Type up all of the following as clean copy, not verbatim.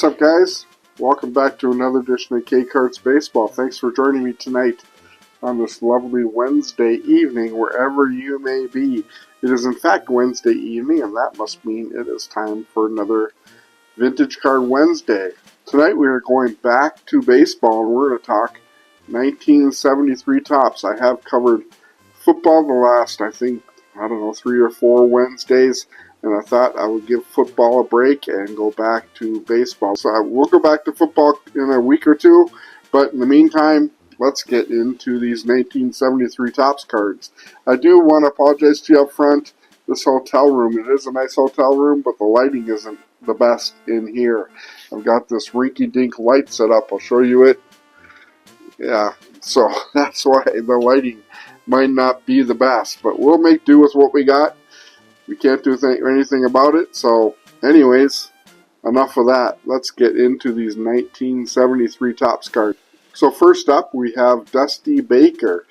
What's up, guys? Welcome back to another edition of K-Cards Baseball. Thanks for joining me tonight on this lovely Wednesday evening, wherever you may be. It is in fact Wednesday evening, and that must mean it is time for another Vintage Card Wednesday. Tonight we are going back to baseball, and we're going to talk 1973 Topps. I have covered football the last, 3 or 4 Wednesdays, and I thought I would give football a break and go back to baseball. So we'll go back to football in a week or two, but in the meantime, let's get into these 1973 Topps cards. I do want to apologize to you up front. This hotel room, it is a nice hotel room, but the lighting isn't the best in here. I've got this rinky-dink light set up. I'll show you it. Yeah, so that's why the lighting might not be the best, but we'll make do with what we got. We can't do anything about it, so anyways, enough of that. Let's get into these 1973 Topps cards. So first up, we have Dusty Baker,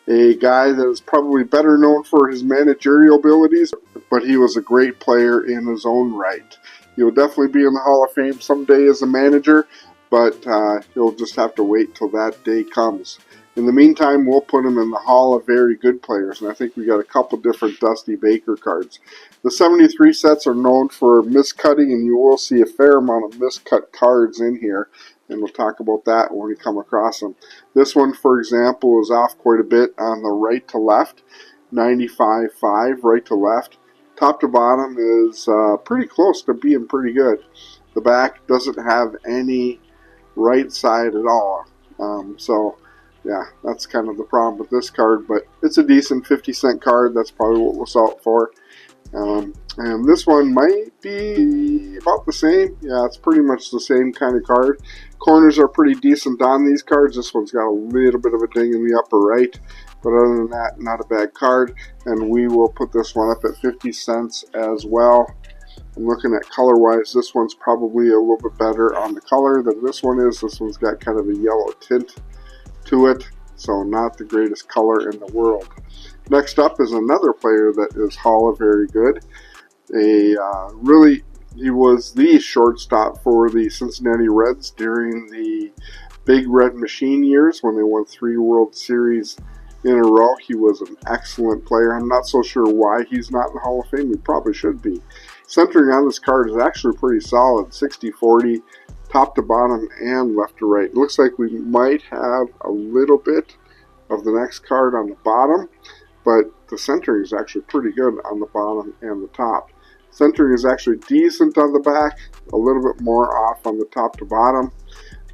a guy that is probably better known for his managerial abilities, but he was a great player in his own right. He will definitely be in the Hall of Fame someday as a manager, but he'll just have to wait till that day comes. In the meantime, we'll put him in the Hall of Very Good Players, and I think we got a couple different Dusty Baker cards. The 73 sets are known for miscutting, and you will see a fair amount of miscut cards in here, and we'll talk about that when we come across them. This one, for example, is off quite a bit on the right to left, 95-5, right to left. Top to bottom is pretty close to being pretty good. The back doesn't have any right side at all, yeah, that's kind of the problem with this card, but it's a decent 50-cent card. That's probably what we'll sell it for. And this one might be about the same. Yeah, it's pretty much the same kind of card. Corners are pretty decent on these cards. This one's got a little bit of a ding in the upper right, but other than that, not a bad card. And we will put this one up at 50 cents as well. I'm looking at color-wise. This one's probably a little bit better on the color than this one is. This one's got kind of a yellow tint to it, so not the greatest color in the world. Next up is another player that is Hall of Very Good. He was the shortstop for the Cincinnati Reds during the Big Red Machine years when they won 3 World Series in a row. He was an excellent player. I'm not so sure why he's not in the Hall of Fame. He probably should be. Centering on this card is actually pretty solid, 60-40. Top to bottom and left to right. It looks like we might have a little bit of the next card on the bottom, but the centering is actually pretty good on the bottom and the top. Centering is actually decent on the back, a little bit more off on the top to bottom.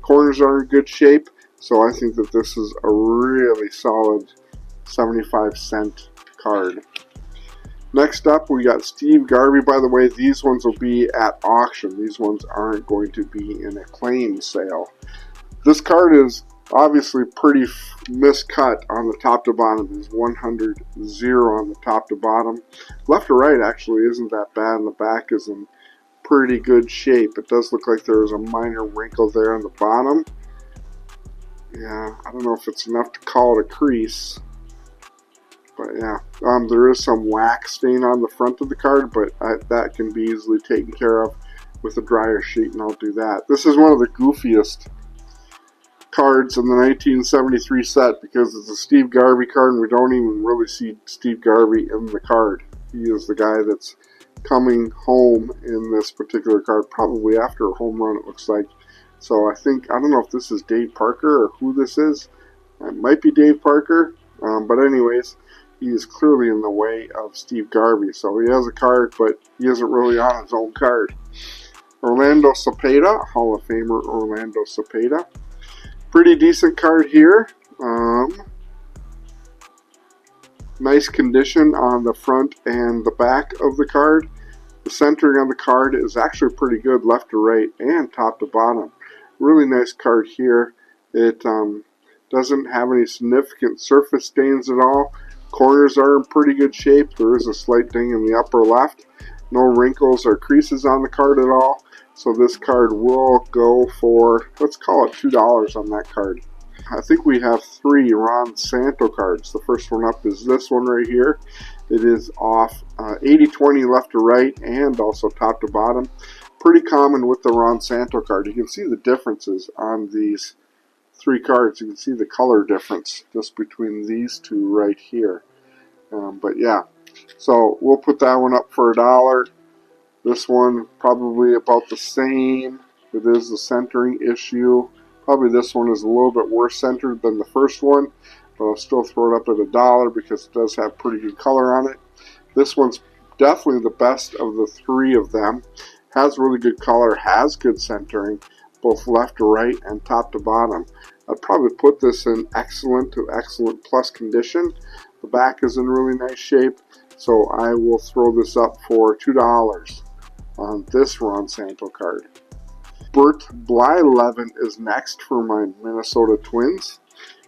Corners are in good shape, so I think that this is a really solid 75-cent card. Next up, we got Steve Garvey. By the way, these ones will be at auction. These ones aren't going to be in a claim sale. This card is obviously pretty miscut on the top to bottom. It's 100-0 on the top to bottom. Left to right actually isn't that bad, and the back is in pretty good shape. It does look like there's a minor wrinkle there on the bottom. Yeah, I don't know if it's enough to call it a crease. But yeah, there is some wax stain on the front of the card, but that can be easily taken care of with a dryer sheet, and I'll do that. This is one of the goofiest cards in the 1973 set because it's a Steve Garvey card, and we don't even really see Steve Garvey in the card. He is the guy that's coming home in this particular card, probably after a home run, it looks like. So I don't know if this is Dave Parker or who this is. It might be Dave Parker, but anyways, he is clearly in the way of Steve Garvey. So he has a card, but he isn't really on his own card. Orlando Cepeda, Hall of Famer Orlando Cepeda. Pretty decent card here. Nice condition on the front and the back of the card. The centering on the card is actually pretty good, left to right and top to bottom. Really nice card here. It doesn't have any significant surface stains at all. Corners are in pretty good shape. There is a slight ding in the upper left. No wrinkles or creases on the card at all. So this card will go for, let's call it $2 on that card. I think we have 3 Ron Santo cards. The first one up is this one right here. It is off 80-20 left to right and also top to bottom. pretty common with the Ron Santo card. You can see the differences on these 3 cards. You can see the color difference just between these 2 right here. But yeah, so we'll put that one up for $1. This one probably about the same. It is the centering issue. Probably this one is a little bit worse centered than the first one, but I'll still throw it up at $1 because it does have pretty good color on it. This one's definitely the best of the 3 of them. Has really good color, has good centering, both left to right and top to bottom. I'd probably put this in excellent to excellent plus condition. The back is in really nice shape, so I will throw this up for $2 on this Ron Santo card. Bert Blyleven is next for my Minnesota Twins.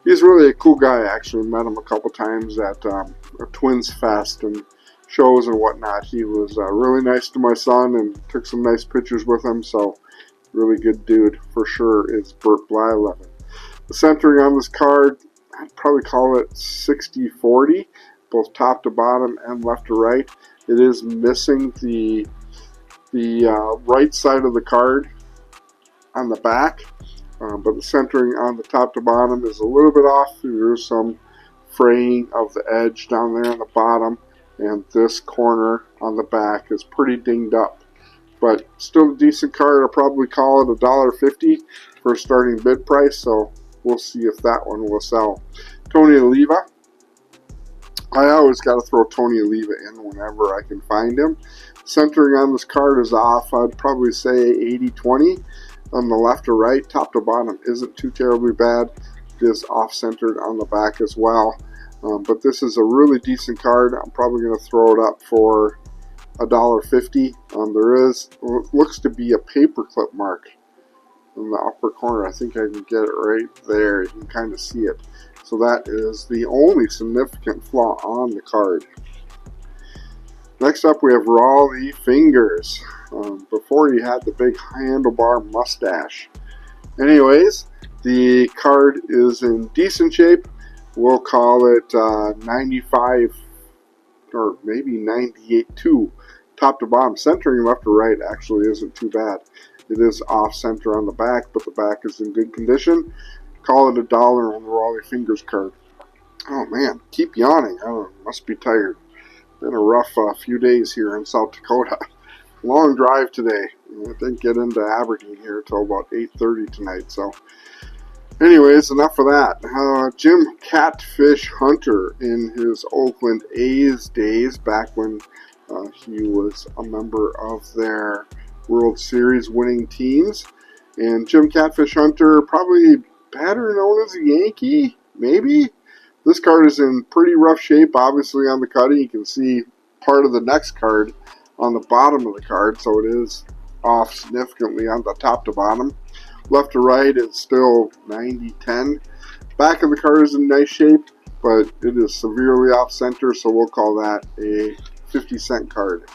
He's really a cool guy. I actually met him a couple times at a Twins Fest and shows and whatnot. He was really nice to my son and took some nice pictures with him, so really good dude for sure is Bert Blyleven. The centering on this card, I'd probably call it 60-40, both top to bottom and left to right. It is missing the right side of the card on the back, but the centering on the top to bottom is a little bit off. There's some fraying of the edge down there on the bottom, and this corner on the back is pretty dinged up. But still a decent card. I'll probably call it $1.50 for a starting bid price, so we'll see if that one will sell. Tony Oliva. I always got to throw Tony Oliva in whenever I can find him. Centering on this card is off. I'd probably say 80-20 on the left or right. Top to bottom isn't too terribly bad. It is off-centered on the back as well. But this is a really decent card. I'm probably going to throw it up for $1.50. There is what looks to be a paperclip mark in the upper corner. I think I can get it right there. You can kind of see it. So that is the only significant flaw on the card. Next up we have Rollie Fingers. Before he had the big handlebar mustache. Anyways, the card is in decent shape. We'll call it 95 or maybe 98-2 top to bottom. Centering left to right actually isn't too bad. It is off center on the back, but the back is in good condition. Call it $1 on the Rollie Fingers card. Oh man, keep yawning. I don't know, must be tired. Been a rough few days here in South Dakota. Long drive today. I didn't get into Aberdeen here until about 8:30 tonight. So, anyways, enough of that. Jim Catfish Hunter in his Oakland A's days, back when he was a member of their World Series winning teams. And Jim Catfish Hunter, probably better known as a Yankee, maybe. This card is in pretty rough shape, obviously on the cutting. You can see part of the next card on the bottom of the card, so it is off significantly on the top to bottom. Left to right is still 90-10. Back of the card is in nice shape, but it is severely off center, so we'll call that a 50-cent card.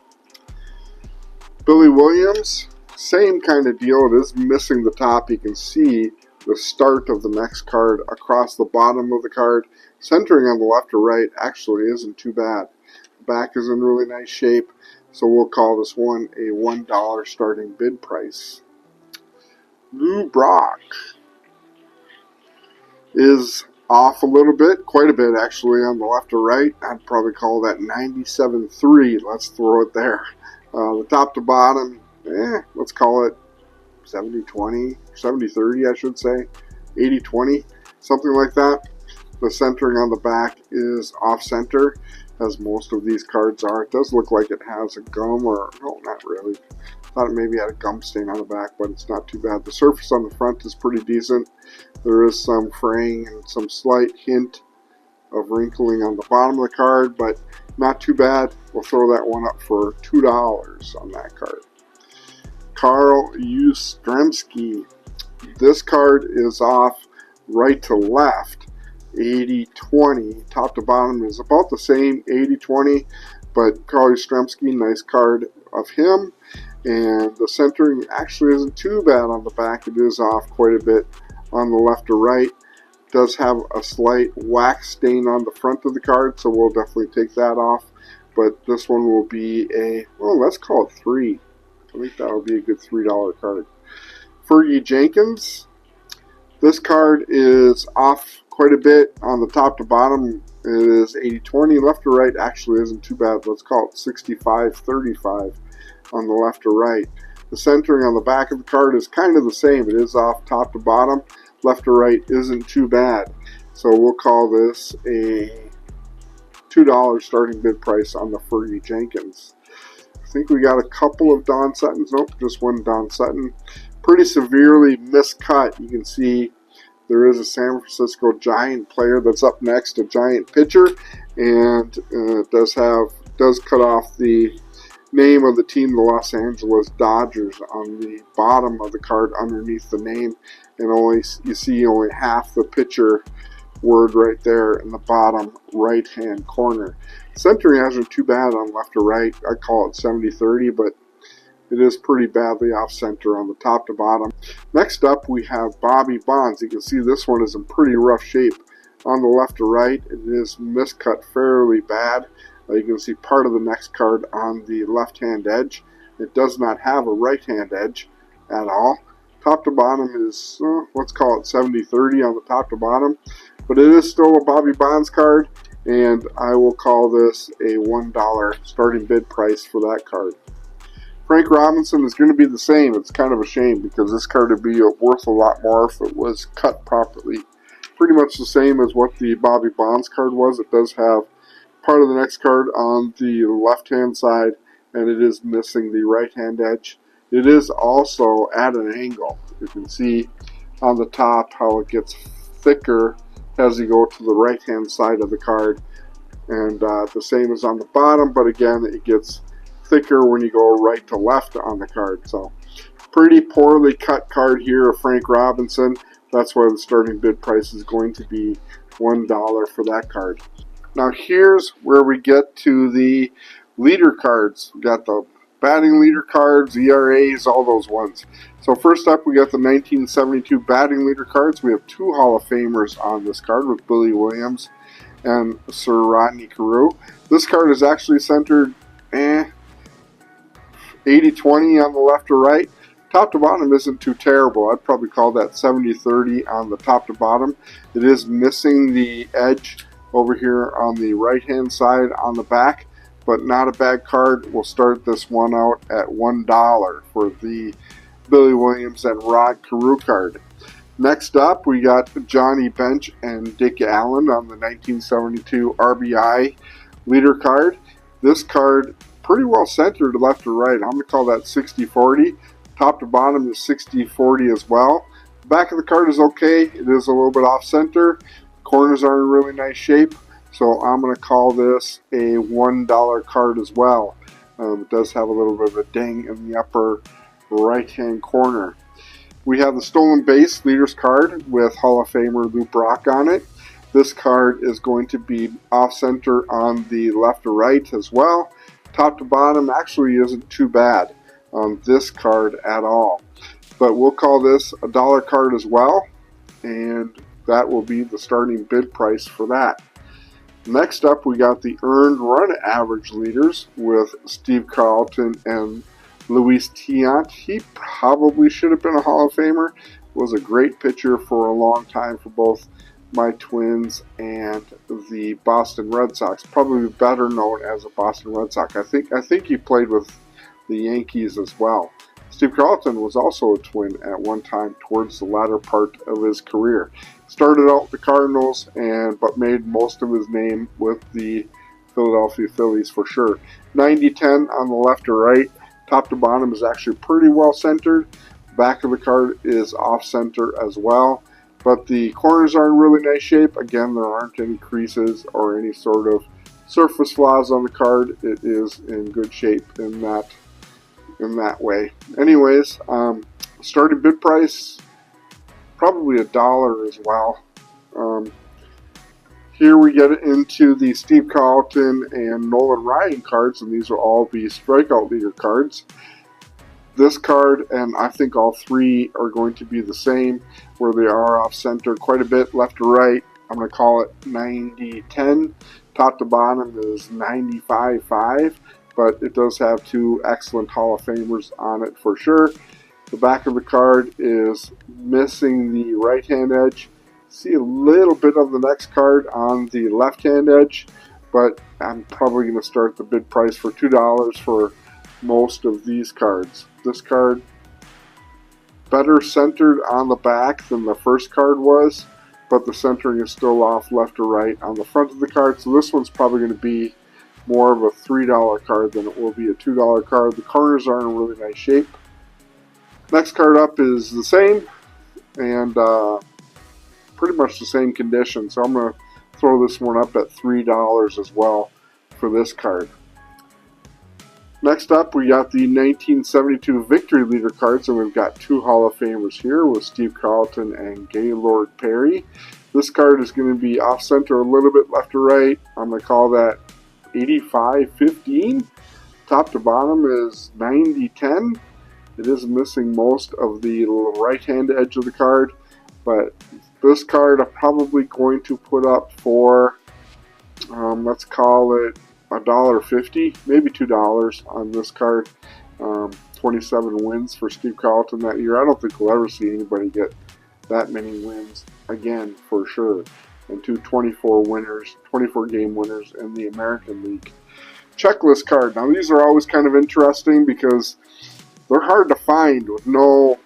Billy Williams, same kind of deal. It is missing the top. You can see the start of the next card across the bottom of the card. Centering on the left or right actually isn't too bad. The back is in really nice shape, so we'll call this one a $1 starting bid price. Lou Brock is off a little bit, quite a bit actually, on the left or right. I'd probably call that 97-3. Let's throw it there. The top to bottom, let's call it 70-20, 70-30 I should say, 80-20, something like that. The centering on the back is off-center, as most of these cards are. It does look like it has a gum, or no, not really. Thought it maybe had a gum stain on the back, but it's not too bad. The surface on the front is pretty decent. There is some fraying and some slight hint of wrinkling on the bottom of the card, but not too bad. We'll throw that one up for $2 on that card. Carl Yastrzemski. This card is off right to left, 80-20. Top to bottom is about the same, 80-20, but Carl Yastrzemski, nice card of him. And the centering actually isn't too bad on the back. It is off quite a bit on the left or right. It does have a slight wax stain on the front of the card, so we'll definitely take that off. But this one will be a, well, let's call it 3. I think that'll be a good $3 card. Fergie Jenkins. This card is off quite a bit on the top to bottom. It is 80-20. Left to right actually isn't too bad. Let's call it 65-35 on the left to right. The centering on the back of the card is kind of the same. It is off top to bottom. Left to right isn't too bad. So we'll call this a $2 starting bid price on the Fergie Jenkins. I think we got a couple of Don Suttons. Nope, just one Don Sutton. Pretty severely miscut. You can see there is a San Francisco Giant player that's up next, a Giant pitcher, and does cut off the name of the team, the Los Angeles Dodgers, on the bottom of the card underneath the name, and you see only half the pitcher word right there in the bottom right hand corner. Centering hasn't too bad on left to right. I call it 70-30, but it is pretty badly off center on the top to bottom. Next up we have Bobby Bonds. You can see this one is in pretty rough shape. On the left to right, it is miscut fairly bad. You can see part of the next card on the left hand edge. It does not have a right hand edge at all. Top to bottom is, let's call it 70-30 on the top to bottom. But it is still a Bobby Bonds card, and I will call this a $1 starting bid price for that card. Frank Robinson is going to be the same. It's kind of a shame because this card would be worth a lot more if it was cut properly. Pretty much the same as what the Bobby Bonds card was. It does have part of the next card on the left-hand side, and it is missing the right-hand edge. It is also at an angle. You can see on the top how it gets thicker as you go to the right-hand side of the card. And the same as on the bottom, but again, it gets thicker when you go right to left on the card. So pretty poorly cut card here of Frank Robinson. That's why the starting bid price is going to be $1 for that card. Now here's where we get to the leader cards. We got the batting leader cards, ERAs, all those ones. So first up, we got the 1972 batting leader cards. We have two Hall of Famers on this card with Billy Williams and Sir Rodney Carew. This card is actually centered 80-20 on the left to right. Top to bottom isn't too terrible. I'd probably call that 70-30 on the top to bottom. It is missing the edge over here on the right hand side on the back, but not a bad card. We'll start this one out at $1 for the Billy Williams and Rod Carew card. Next up, we got Johnny Bench and Dick Allen on the 1972 RBI leader card. This card pretty well centered left to right. I'm going to call that 60-40. Top to bottom is 60-40 as well. The back of the card is okay. It is a little bit off center. Corners are in really nice shape. So I'm going to call this a $1 card as well. It does have a little bit of a ding in the upper right-hand corner. We have the stolen base leaders card with Hall of Famer Lou Brock on it. This card is going to be off-center on the left to right as well. Top to bottom actually isn't too bad on this card at all. But we'll call this a $1 card as well, and that will be the starting bid price for that. Next up, we got the earned run average leaders with Steve Carlton and Luis Tiant. He probably should have been a Hall of Famer. Was a great pitcher for a long time for both my Twins and the Boston Red Sox. Probably better known as a Boston Red Sox. I think he played with the Yankees as well. Steve Carlton was also a Twin at one time towards the latter part of his career. Started out with the Cardinals, but made most of his name with the Philadelphia Phillies for sure. 90-10 on the left to right. Top to bottom is actually pretty well centered. Back of the card is off center as well. But the corners are in really nice shape. Again, there aren't any creases or any sort of surface flaws on the card. It is in good shape in that way. Anyways, starting bid price, probably $1 as well. Here we get into the Steve Carlton and Nolan Ryan cards, and these will all be strikeout leader cards. This card, and I think all three are going to be the same, where they are off center quite a bit left to right. I'm going to call it 90-10. Top to bottom is 95-5. but it does have two excellent Hall of Famers on it for sure. The back of the card is missing the right-hand edge. See a little bit of the next card on the left-hand edge, but I'm probably going to start the bid price for $2 for most of these cards. This card, better centered on the back than the first card was, but the centering is still off left or right on the front of the card, so this one's probably going to be more of a $3 card than it will be a $2 card. The corners are in really nice shape. Next card up is the same, and pretty much the same condition, so I'm going to throw this one up at $3 as well for this card. Next up, we got the 1972 Victory Leader cards, and we've got two Hall of Famers here with Steve Carlton and Gaylord Perry. This card is going to be off-center a little bit left to right. I'm going to call that 85-15. Top to bottom is 90-10. It is missing most of the right-hand edge of the card, but this card I'm probably going to put up for, let's call it $1.50, maybe $2 on this card. 27 wins for Steve Carlton that year. I don't think we'll ever see anybody get that many wins again for sure. And two 24 game winners in the American League. Checklist card. Now these are always kind of interesting because they're hard to find with no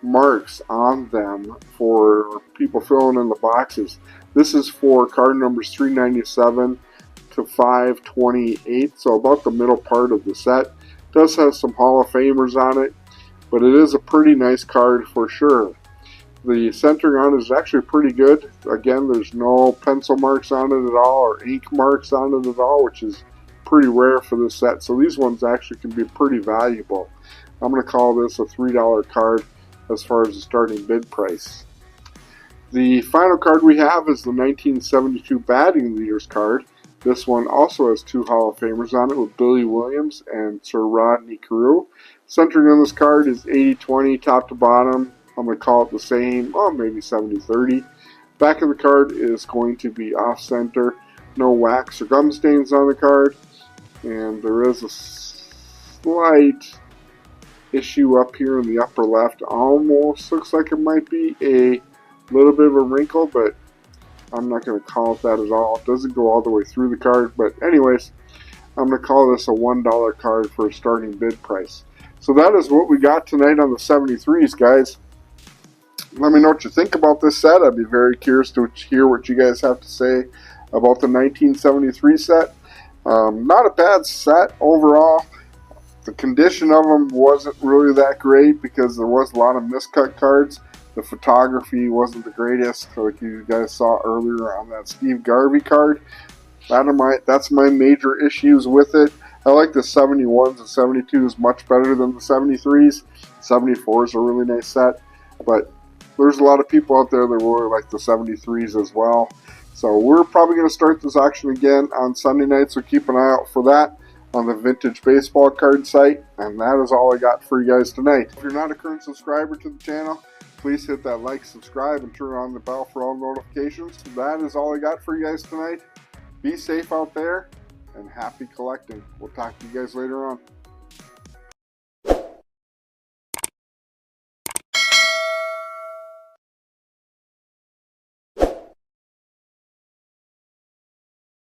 marks on them for people filling in the boxes. This is for card numbers 397 to 528, so about the middle part of the set. It does have some Hall of Famers on it, but it is a pretty nice card for sure. The centering on it is actually pretty good. Again, there's no pencil marks on it at all or ink marks on it at all, which is pretty rare for this set, so these ones actually can be pretty valuable. I'm going to call this a $3 card as far as the starting bid price. The final card we have is the 1972 Batting Leaders card. This one also has two Hall of Famers on it with Billy Williams and Sir Rodney Carew. Centering on this card is 80-20 top to bottom. I'm going to call it the same, maybe 70-30. Back of the card is going to be off-center. No wax or gum stains on the card. And there is a slight issue up here in the upper left. Almost looks like it might be a little bit of a wrinkle, but I'm not going to call it that at all. It doesn't go all the way through the card, but anyways, I'm going to call this a $1 card for a starting bid price. So that is what we got tonight on the 73s, guys. Let me know what you think about this set. I'd be very curious to hear what you guys have to say about the 1973 set. Not a bad set overall. The condition of them wasn't really that great because there was a lot of miscut cards. The photography wasn't the greatest, like you guys saw earlier on that Steve Garvey card. That's my major issues with it. I like the 71s and 72s much better than the 73s. 74 is a really nice set, but there's a lot of people out there that really like the 73s as well. So we're probably going to start this auction again on Sunday night, so keep an eye out for that on the Vintage Baseball card site. And that is all I got for you guys tonight. If you're not a current subscriber to the channel, please hit that like, subscribe, and turn on the bell for all notifications. That is all I got for you guys tonight. Be safe out there, and happy collecting. We'll talk to you guys later on.